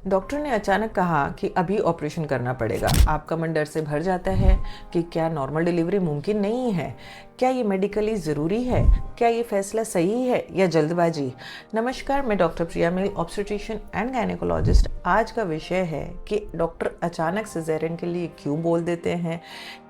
Doctor ने अचानक कहा कि अभी ऑपरेशन करना पड़ेगा। आपका मन डर से भर जाता है कि क्या नॉर्मल डिलीवरी मुमकिन नहीं है? क्या ये मेडिकली ज़रूरी है? क्या ये फैसला सही है या जल्दबाजी? नमस्कार, मैं doctor Priya mill, obstetrician and gynaecologist. आज का विषय है कि डॉक्टर अचानक सिजेरियन के लिए क्यों बोल देते हैं।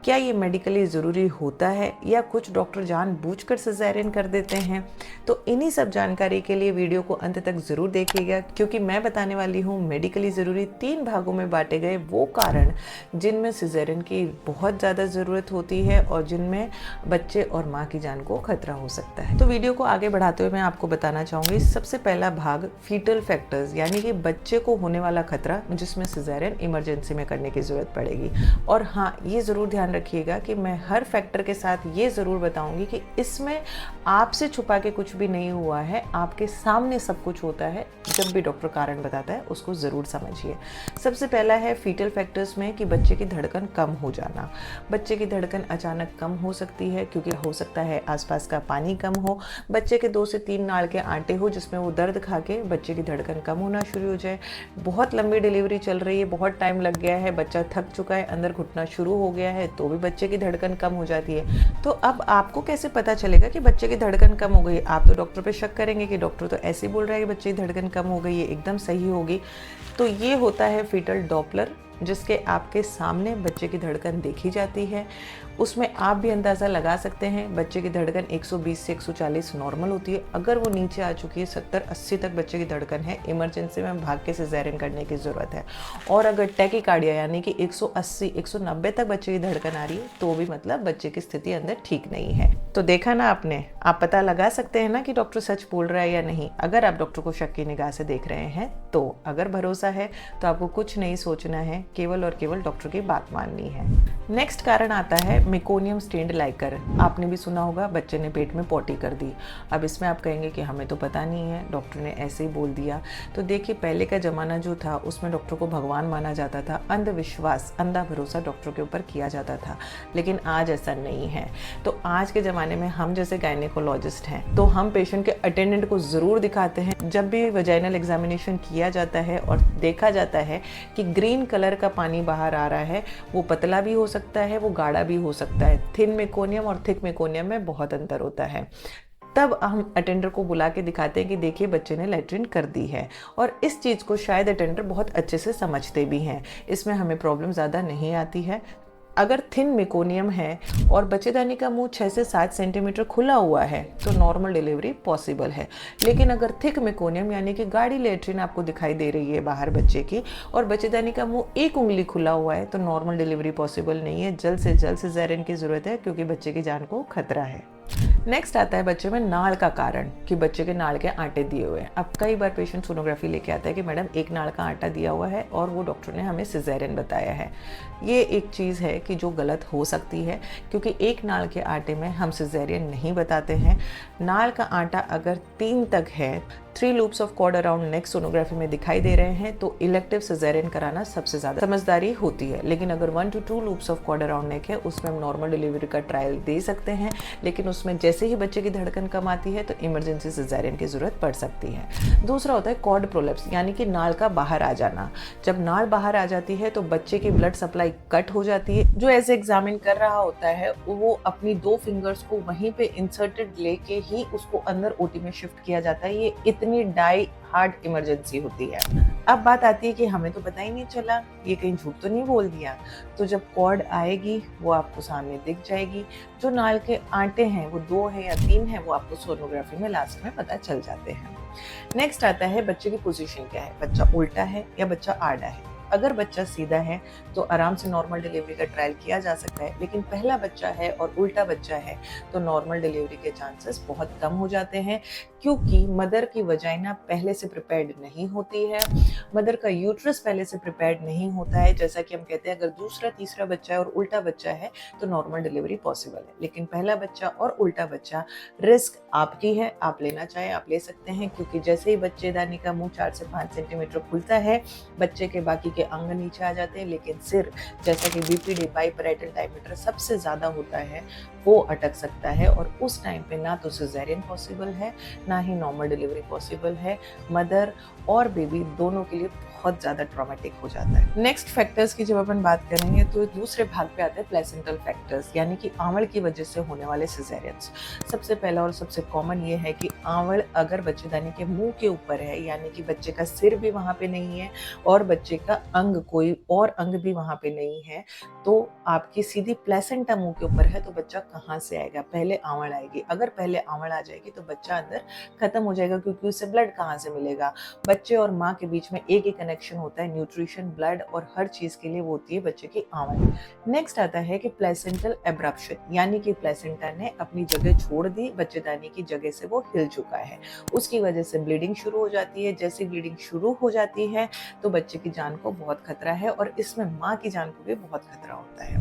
क्या ये मेडिकली ज़रूरी होता है या कुछ डॉक्टर जानबूझकर सिजेरियन कर देते हैं? तो इन्हीं सब जानकारी के लिए वीडियो को अंत तक ज़रूर देखिएगा, क्योंकि मैं बताने वाली हूँ मेडिकली ज़रूरी 3 भागों में बांटे गए वो कारण जिनमें सिजेरियन की बहुत ज़्यादा ज़रूरत होती है और जिनमें बच्चे और माँ की जान को खतरा हो सकता है। तो वीडियो को आगे बढ़ाते हुए मैं आपको बताना चाहूँगी सबसे पहला भाग फीटल फैक्टर्स, यानी कि बच्चे को होने वाला खतरा जिसमें सिजेरियन इमरजेंसी में करने की ज़रूरत पड़ेगी। और हाँ, ये ज़रूर ध्यान रखिएगा कि मैं हर फैक्टर के साथ ये ज़रूर बताऊंगी कि इसमें आपसे छुपा के कुछ भी नहीं हुआ है, आपके सामने सब कुछ होता है। जब भी डॉक्टर कारण बताता है उसको ज़रूर समझिए। सबसे पहला है फीटल फैक्टर्स में कि बच्चे की धड़कन कम हो जाना। बच्चे की धड़कन अचानक कम हो सकती है क्योंकि हो सकता है आसपास का पानी कम हो, बच्चे के 2 से 3 नाड़ के आंटे हो जिसमें वो दर्द खा के बच्चे की धड़कन कम होना शुरू हो जाए, बहुत लंबी डिलीवरी चल रही है, बहुत टाइम लग गया है, बच्चा थक चुका है, अंदर घुटना शुरू हो गया है, तो भी बच्चे की धड़कन कम हो जाती है। तो अब आपको कैसे पता चलेगा कि बच्चे की धड़कन कम हो गई? आप तो डॉक्टर पे शक करेंगे कि डॉक्टर तो ऐसे ही बोल रहा है कि बच्चे की धड़कन कम हो गई है, एकदम सही होगी। तो ये होता है फीटल डॉपलर, जिसके आपके सामने बच्चे की धड़कन देखी जाती है। उसमें आप भी अंदाज़ा लगा सकते हैं बच्चे की धड़कन 120 से 140 नॉर्मल होती है। अगर वो नीचे आ चुकी है 70-80 तक बच्चे की धड़कन है, इमरजेंसी में भाग के सिजेरियन करने की ज़रूरत है। और अगर टैकीकार्डिया यानी कि 180-190 तक बच्चे की धड़कन आ रही है तो भी मतलब बच्चे की स्थिति अंदर ठीक नहीं है। तो देखा ना आपने, आप पता लगा सकते हैं ना कि डॉक्टर सच बोल रहा है या नहीं, अगर आप डॉक्टर को शक की निगाह से देख रहे हैं तो। अगर भरोसा है तो आपको कुछ नहीं सोचना है, केवल और केवल डॉक्टर की बात माननी है। नेक्स्ट कारण आता है मेकोनियम स्टेन्ड लाइकर। आपने भी सुना होगा बच्चे ने पेट में पॉटी कर दी। अब इसमें आप कहेंगे कि हमें तो पता नहीं है, डॉक्टर ने ऐसे ही बोल दिया। तो देखिए, पहले का ज़माना जो था उसमें डॉक्टर को भगवान माना जाता था, अंधविश्वास, अंधा भरोसा डॉक्टर के ऊपर किया जाता था। लेकिन आज ऐसा नहीं है। तो आज के ज़माने में हम जैसे गायनेकोलॉजिस्ट हैं तो हम पेशेंट के अटेंडेंट को ज़रूर दिखाते हैं। जब भी वजाइनल एग्जामिनेशन किया जाता है और देखा जाता है कि ग्रीन कलर का पानी बाहर आ रहा है, वो पतला भी हो सकता है, वो गाढ़ा भी हो सकता है। थिन मेकोनियम और थिक मेकोनियम में बहुत अंतर होता है। तब हम अटेंडर को बुला के दिखाते हैं कि देखिए बच्चे ने लैट्रिन कर दी है। और इस चीज़ को शायद अटेंडर बहुत अच्छे से समझते भी हैं, इसमें हमें प्रॉब्लम ज़्यादा नहीं आती है। अगर थिन मेकोनियम है और बच्चेदानी का मुंह 6 से 7 सेंटीमीटर खुला हुआ है तो नॉर्मल डिलीवरी पॉसिबल है। लेकिन अगर थिक मेकोनियम यानी कि गाढ़ी लेट्रिन आपको दिखाई दे रही है बाहर बच्चे की और बच्चेदानी का मुंह 1 उंगली खुला हुआ है तो नॉर्मल डिलीवरी पॉसिबल नहीं है। जल्द से जल्द सिजेरियन की ज़रूरत है क्योंकि बच्चे की जान को खतरा है। नेक्स्ट आता है बच्चे में नाड़ का कारण, कि बच्चे के नाड़ के आंटे दिए हुए हैं। अब कई बार पेशेंट सोनोग्राफी लेके आता है कि मैडम एक नाड़ का आंटा दिया हुआ है और वो डॉक्टर ने हमें सिजेरियन बताया है। ये एक चीज़ है कि जो गलत हो सकती है, क्योंकि एक नाड़ के आटे में हम सिजेरियन नहीं बताते हैं। नाड़ का आंटा अगर 3 तक है, 3 loops of cord around neck sonography में दिखाई दे रहे हैं तो इलेक्टिव सिजेरियन कराना सबसे ज़्यादा समझदारी होती है। लेकिन अगर 1 to 2 loops of cord around neck है उसमें हम नॉर्मल डिलीवरी का ट्रायल दे सकते हैं। लेकिन उसमें जैसे ही बच्चे की धड़कन कम आती है तो इमरजेंसी सिजेरियन की ज़रूरत पड़ सकती है। दूसरा होता है कॉर्ड प्रोलेप्स, यानी कि नाड़ का बाहर आ जाना। जब नाड़ बाहर आ जाती है तो बच्चे की ब्लड सप्लाई कट हो जाती है। जो ऐसे एग्जामिन कर रहा होता है वो अपनी 2 फिंगर्स को वहीं पे इंसर्टेड लेके ही उसको अंदर ओटी में शिफ्ट किया जाता है। ये इतनी डाई हार्ड इमरजेंसी होती है। अब बात आती है कि हमें तो पता ही नहीं चला, ये कहीं झूठ तो नहीं बोल दिया। तो जब कॉर्ड आएगी वो आपको सामने दिख जाएगी। जो नाल के आंटे हैं वो 2 है या 3 है वो आपको सोनोग्राफी में लास्ट में पता चल जाते हैं। नेक्स्ट आता है बच्चे की पोजीशन क्या है, बच्चा उल्टा है या बच्चा आड़ा है। अगर बच्चा सीधा है तो आराम से नॉर्मल डिलीवरी का ट्रायल किया जा सकता है। लेकिन पहला बच्चा है और उल्टा बच्चा है तो नॉर्मल डिलीवरी के चांसेस बहुत कम हो जाते हैं, क्योंकि मदर की वजाइना पहले से प्रिपेयर्ड नहीं होती है, मदर का यूट्रस पहले से प्रिपेयर्ड नहीं होता है। जैसा कि हम कहते हैं अगर दूसरा तीसरा बच्चा है और उल्टा बच्चा है तो नॉर्मल डिलीवरी पॉसिबल है। लेकिन पहला बच्चा और उल्टा बच्चा, रिस्क आपकी है, आप लेना चाहें आप ले सकते हैं। क्योंकि जैसे ही बच्चेदानी का मुंह 4 से 5 सेंटीमीटर खुलता है बच्चे के बाकी के अंग नीचे आ जाते हैं, लेकिन सिर, जैसा कि बीपीडी बाइपैरेटल डायमीटर सबसे ज्यादा होता है, वो अटक सकता है। और उस टाइम पे ना तो सिजेरियन पॉसिबल है ना ही नॉर्मल डिलीवरी पॉसिबल है। मदर और बेबी दोनों के लिए बहुत ज़्यादा ट्रॉमेटिक हो जाता है। नेक्स्ट फैक्टर्स की जब अपन बात करेंगे तो दूसरे भाग पे आते हैं प्लेसेंटल फैक्टर्स, यानी कि आंवड़ की वजह से होने वाले सिजेरियंस। सबसे पहला और सबसे कॉमन ये है कि आंवड़ अगर बच्चेदानी के मुंह के ऊपर है, यानी कि बच्चे का सिर भी वहाँ पे नहीं है और बच्चे का अंग, कोई और अंग भी वहाँ पे नहीं है, तो आपकी सीधी प्लेसेंटा मुंह के ऊपर है, तो बच्चा कहाँ से आएगा? पहले आंवड़ आएगी। अगर पहले आंवड़ आ जाएगी तो बच्चा अंदर खत्म हो जाएगा, क्योंकि उसे ब्लड कहाँ से मिलेगा? बच्चे और माँ के बीच में एक ही कनेक्शन होता है, न्यूट्रिशन, ब्लड और हर चीज के लिए वो होती है बच्चे की आंवड़। नेक्स्ट आता है कि प्लेसेंटल एब्रप्शन, यानी कि प्लेसेंटा ने अपनी जगह छोड़ दी, बच्चेदानी की जगह से वो हिल चुका है, उसकी वजह से ब्लीडिंग शुरू हो जाती है। जैसे ब्लीडिंग शुरू हो जाती है तो बच्चे की जान को बहुत खतरा है और इसमें माँ की जान को भी बहुत खतरा होता है।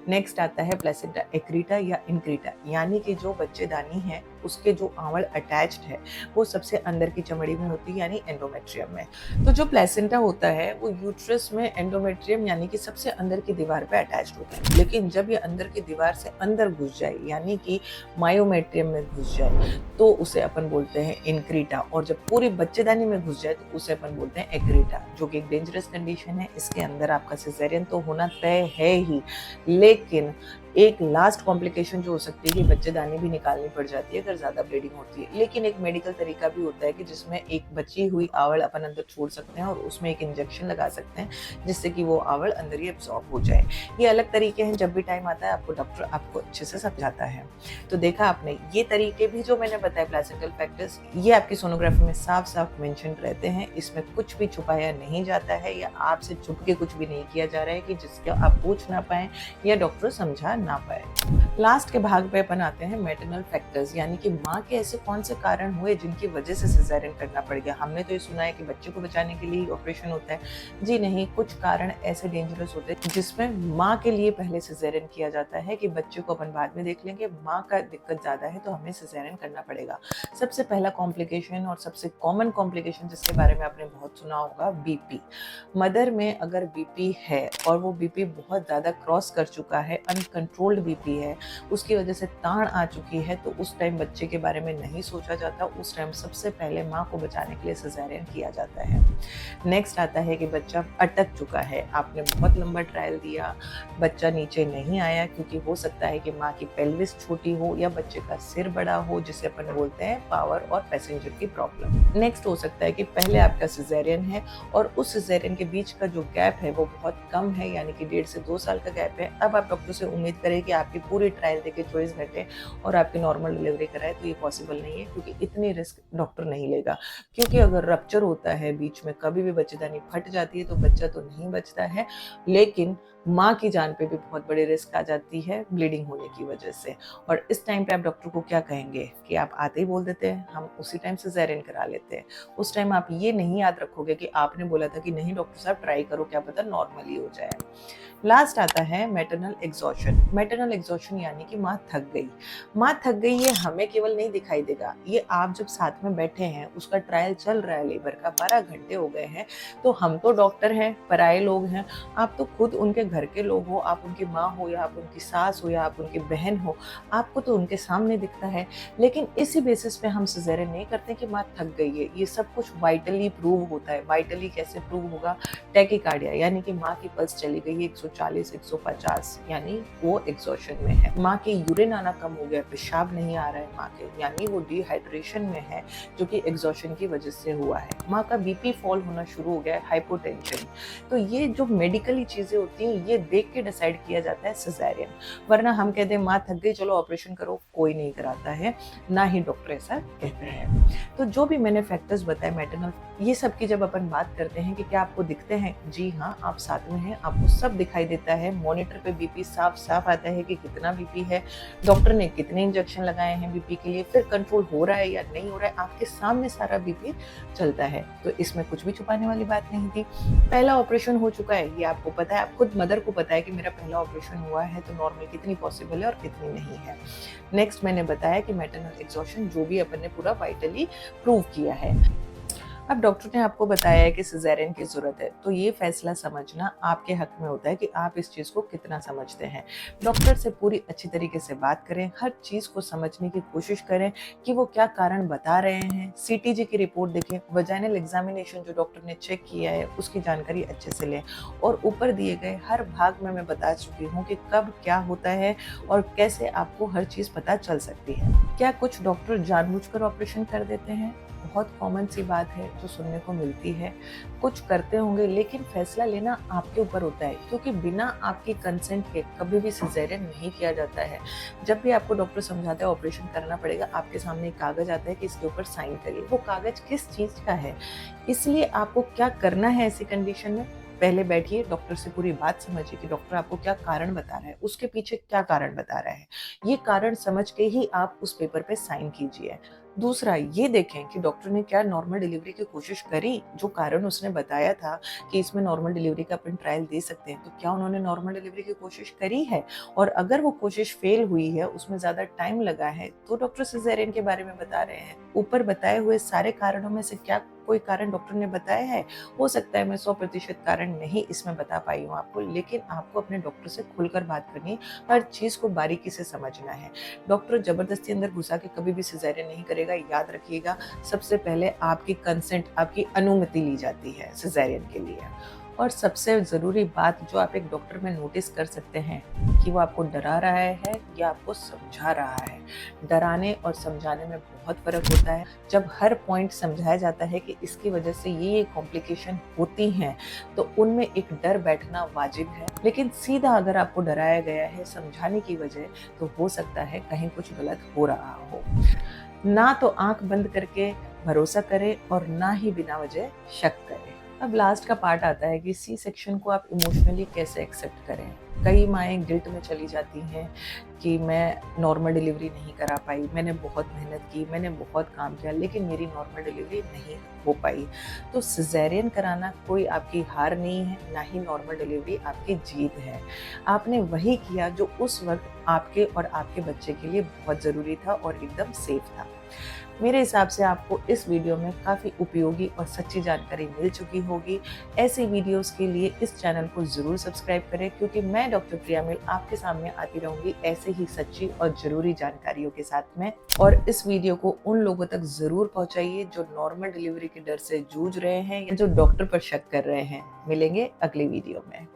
नेक्स्ट आता है प्लेसेंटा एक्रीटा या इनक्रीटा, यानी कि जो बच्चेदानी है उसके जो आंवड़ अटैच्ड है वो सबसे अंदर की चमड़ी में होती है, यानी एंडोमेट्रियम में। तो जो प्लेसेंटा होता है वो यूट्रस में एंडोमेट्रियम यानी कि सबसे अंदर की दीवार पे अटैच्ड होता है, लेकिन जब ये अंदर की दीवार से अंदर घुस जाए, यानी कि मायोमेट्रियम में घुस जाए, तो उसे अपन बोलते हैं इनक्रीटा, और जब पूरी बच्चेदानी में घुस जाए तो उसे अपन बोलते हैं एक्रीटा, जो कि एक डेंजरस कंडीशन है। इसके अंदर आपका सिजेरियन तो होना तय है ही, लेकिन एक लास्ट कॉम्प्लिकेशन जो हो सकती है कि बच्चेदानी भी निकालनी पड़ जाती है अगर ज्यादा ब्लीडिंग होती है। लेकिन एक मेडिकल तरीका भी होता है कि जिसमें एक बची हुई आंवड़ अपन अंदर छोड़ सकते हैं और उसमें एक इंजेक्शन लगा सकते हैं, जिससे कि वो आंवड़ अंदर ही एब्सॉर्ब हो जाए। ये अलग तरीके हैं, जब भी टाइम आता है आपको डॉक्टर आपको अच्छे से समझाता है। तो देखा आपने, ये तरीके भी जो मैंने बताए प्लेसेंटल फैक्टर्स, ये आपकी सोनोग्राफी में साफ साफ मेंशन रहते हैं। इसमें कुछ भी छुपाया नहीं जाता है या आपसे छुप के कुछ भी नहीं किया जा रहा है कि जिसके आप पूछ ना पाए या डॉक्टर समझा ना पाए। लास्ट के भाग पे अपन आते हैं मैटरनल फैक्टर्स, यानी कि माँ के ऐसे कौन से कारण हुए जिनकी वजह से सिजेरियन करना पड़ गया। हमने तो ये सुना है कि बच्चे को बचाने के लिए ऑपरेशन होता है, जी नहीं, कुछ कारण ऐसे डेंजरस होते हैं जिसमें माँ के लिए पहले सिजेरियन किया जाता है कि बच्चे को अपन बाद में देख लेंगे, माँ का दिक्कत ज्यादा है तो हमें सिजेरियन करना पड़ेगा। सबसे पहला कॉम्प्लिकेशन और सबसे कॉमन कॉम्प्लिकेशन जिसके बारे में आपने बहुत सुना होगा, बीपी। मदर में अगर बीपी है और वो बीपी बहुत ज्यादा क्रॉस कर चुका है, अनकंट्रोल्ड बीपी है, उसकी वजह से ताड़ आ चुकी है, तो उस टाइम बच्चे के बारे में नहीं सोचा जाता। उस टाइम सबसे पहले माँ को बचाने के लिए सिजेरियन किया जाता है। नेक्स्ट आता है कि बच्चा अटक चुका है, आपने बहुत लंबा ट्रायल दिया, बच्चा नीचे नहीं आया, क्योंकि हो सकता है कि माँ की पेल्विस छोटी हो या बच्चे का सिर बड़ा हो, जिसे अपन बोलते हैं पावर और पैसेंजर की प्रॉब्लम। नेक्स्ट हो सकता है कि पहले आपका सिजेरियन है और उस सिजेरियन के बीच का जो गैप है वो बहुत कम है, यानी कि 1.5 से 2 साल का गैप है। अब आप डॉक्टर से उम्मीद करें कि आपकी पूरी ट्रायल देके 24 घंटे और आपकी नॉर्मल डिलीवरी कराए, तो ये पॉसिबल नहीं है, क्योंकि इतनी रिस्क डॉक्टर नहीं लेगा। क्योंकि अगर रप्चर होता है बीच में, कभी भी बच्चेदानी फट जाती है तो बच्चा तो नहीं बचता है, लेकिन माँ की जान पे भी बहुत बड़ी रिस्क आ जाती है ब्लीडिंग होने की वजह से। और इस टाइम पे आप डॉक्टर को क्या कहेंगे कि आप आते ही बोल देते हैं हम उसी टाइम सिजेरियन करा लेते हैं। उस टाइम आप ये नहीं याद रखोगे कि आपने बोला था कि नहीं डॉक्टर साहब ट्राई करो, क्या पता नॉर्मली हो जाए। लास्ट आता है मैटरनल एग्जॉशन। मैटरनल एग्जॉशन यानी कि माँ थक गई। माँ थक गई, ये हमें केवल नहीं दिखाई देगा, ये आप जब साथ में बैठे हैं, उसका ट्रायल चल रहा है लेबर का, 12 घंटे हो गए हैं, तो हम तो डॉक्टर हैं, पराये लोग हैं, आप तो खुद उनके घर के लोग हो, आप उनकी माँ हो या आप उनकी सास हो या आप उनकी बहन हो, आपको तो उनके सामने दिखता है। लेकिन इसी बेसिस पे हम सिजेरियन नहीं करते कि माँ थक गई है। ये सब कुछ वाइटली प्रूव होता है। वाइटली कैसे प्रूव होगा? टैकीकार्डिया, यानी कि माँ की पल्स चली गई 140 150, यानी वो एग्जॉशन में है। माँ के यूरिन आना कम हो गया, पेशाब नहीं आ रहा है माँ के, यानी वो डिहाइड्रेशन में है, जो कि एग्जॉशन की वजह से हुआ है। माँ का बीपी फॉल होना शुरू हो गया है, हाइपोटेंशन। तो ये जो मेडिकली चीजें होती हैं, ये देख के डिसाइड किया जाता है सिजेरियन। वरना हम कहते हैं माँ थक गई चलो ऑपरेशन करो, कोई नहीं कराता है, ना ही डॉक्टर ऐसा कहते हैं। तो जो भी मैंने फैक्टर्स बताए मैटरनल, ये सब की जब अपन बात करते हैं कि क्या आपको दिखते हैं, जी हाँ, आप साथ में हैं, आपको सब दिखाई देता है। मॉनिटर पे बीपी साफ साफ आता है कि कितना बीपी है, डॉक्टर ने कितने इंजेक्शन लगाए हैं बीपी के लिए, फिर कंट्रोल हो रहा है या नहीं हो रहा है, आपके सामने सारा बीपी चलता है। तो इसमें कुछ भी छुपाने वाली बात नहीं थी। पहला ऑपरेशन हो चुका है, ये आपको पता है, आप खुद मदर को पता है कि मेरा पहला ऑपरेशन हुआ है, तो नॉर्मल कितनी पॉसिबल है और कितनी नहीं है। नेक्स्ट मैंने बताया कि मैटरनल एग्जॉशन जो भी अपन ने पूरा वाइटली प्रूव किया है। अब डॉक्टर ने आपको बताया है कि सिजेरियन की ज़रूरत है, तो ये फैसला समझना आपके हक में होता है कि आप इस चीज़ को कितना समझते हैं। डॉक्टर से पूरी अच्छी तरीके से बात करें, हर चीज़ को समझने की कोशिश करें कि वो क्या कारण बता रहे हैं। सीटीजी की रिपोर्ट देखें, वजाइनल एग्जामिनेशन जो डॉक्टर ने चेक किया है उसकी जानकारी अच्छे से लें, और ऊपर दिए गए हर भाग में मैं बता चुकी हूँ कि कब क्या होता है और कैसे आपको हर चीज़ पता चल सकती है। क्या कुछ डॉक्टर जानबूझकर ऑपरेशन कर देते हैं? बहुत कॉमन सी बात है जो सुनने को मिलती है। कुछ करते होंगे, लेकिन फैसला लेना आपके ऊपर होता है, क्योंकि बिना आपकी कंसेंट के कभी भी सिजेरियन नहीं किया जाता है। जब भी आपको डॉक्टर समझाता है ऑपरेशन करना पड़ेगा, आपके सामने एक कागज आता है कि इसके ऊपर साइन करिए। वो कागज किस चीज का है, इसलिए आपको क्या करना है ऐसी कंडीशन में, पहले बैठिए, डॉक्टर से पूरी बात समझिए कि डॉक्टर आपको क्या कारण बता रहा है, उसके पीछे क्या कारण बता रहा है। ये कारण समझ के ही आप उस पेपर पे साइन कीजिए। दूसरा, ये देखें कि डॉक्टर ने क्या नॉर्मल डिलीवरी की कोशिश करी। जो कारण उसने बताया था कि इसमें नॉर्मल डिलीवरी का अपन ट्रायल दे सकते हैं, तो क्या उन्होंने नॉर्मल डिलीवरी की कोशिश करी है, और अगर वो कोशिश फेल हुई है, उसमें ज्यादा टाइम लगा है, तो डॉक्टर सिजेरियन के बारे में बता रहे हैं। ऊपर बताए हुए सारे कारणों में से क्या कोई कारण डॉक्टर ने बताया है? हो सकता है मैं 100% कारण नहीं इसमें बता पाई हूँ आपको, लेकिन आपको अपने डॉक्टर से खुलकर बात करनी, हर चीज को बारीकी से समझना है। डॉक्टर जबरदस्ती अंदर घुसा के कभी भी सिजेरियन नहीं करेगा। याद रखिएगा, सबसे पहले आपकी कंसेंट, आपकी अनुमति ली जाती है सिजेरियन के लिए। और सबसे ज़रूरी बात जो आप एक डॉक्टर में नोटिस कर सकते हैं कि वो आपको डरा रहा है या आपको समझा रहा है। डराने और समझाने में बहुत फ़र्क होता है। जब हर पॉइंट समझाया जाता है कि इसकी वजह से ये कॉम्प्लिकेशन होती हैं, तो उनमें एक डर बैठना वाजिब है। लेकिन सीधा अगर आपको डराया गया है समझाने की वजह, तो हो सकता है कहीं कुछ गलत हो रहा हो। ना तो आंख बंद करके भरोसा करें और ना ही बिना वजह शक करें। अब लास्ट का पार्ट आता है कि सी सेक्शन को आप इमोशनली कैसे एक्सेप्ट करें। कई माएँ गिल्ट में चली जाती हैं कि मैं नॉर्मल डिलीवरी नहीं करा पाई, मैंने बहुत मेहनत की, मैंने बहुत काम किया, लेकिन मेरी नॉर्मल डिलीवरी नहीं हो पाई। तो सिजेरियन कराना कोई आपकी हार नहीं है, ना ही नॉर्मल डिलीवरी आपकी जीत है। आपने वही किया जो उस वक्त आपके और आपके बच्चे के लिए बहुत ज़रूरी था और एकदम सेफ था। मेरे हिसाब से आपको इस वीडियो में काफ़ी उपयोगी और सच्ची जानकारी मिल चुकी होगी। ऐसी वीडियोस के लिए इस चैनल को ज़रूर सब्सक्राइब करें, क्योंकि मैं डॉक्टर प्रिया मिल आपके सामने आती रहूँगी ऐसे ही सच्ची और ज़रूरी जानकारियों के साथ में। और इस वीडियो को उन लोगों तक ज़रूर पहुँचाइए जो नॉर्मल डिलीवरी के डर से जूझ रहे हैं या जो डॉक्टर पर शक कर रहे हैं। मिलेंगे अगली वीडियो में।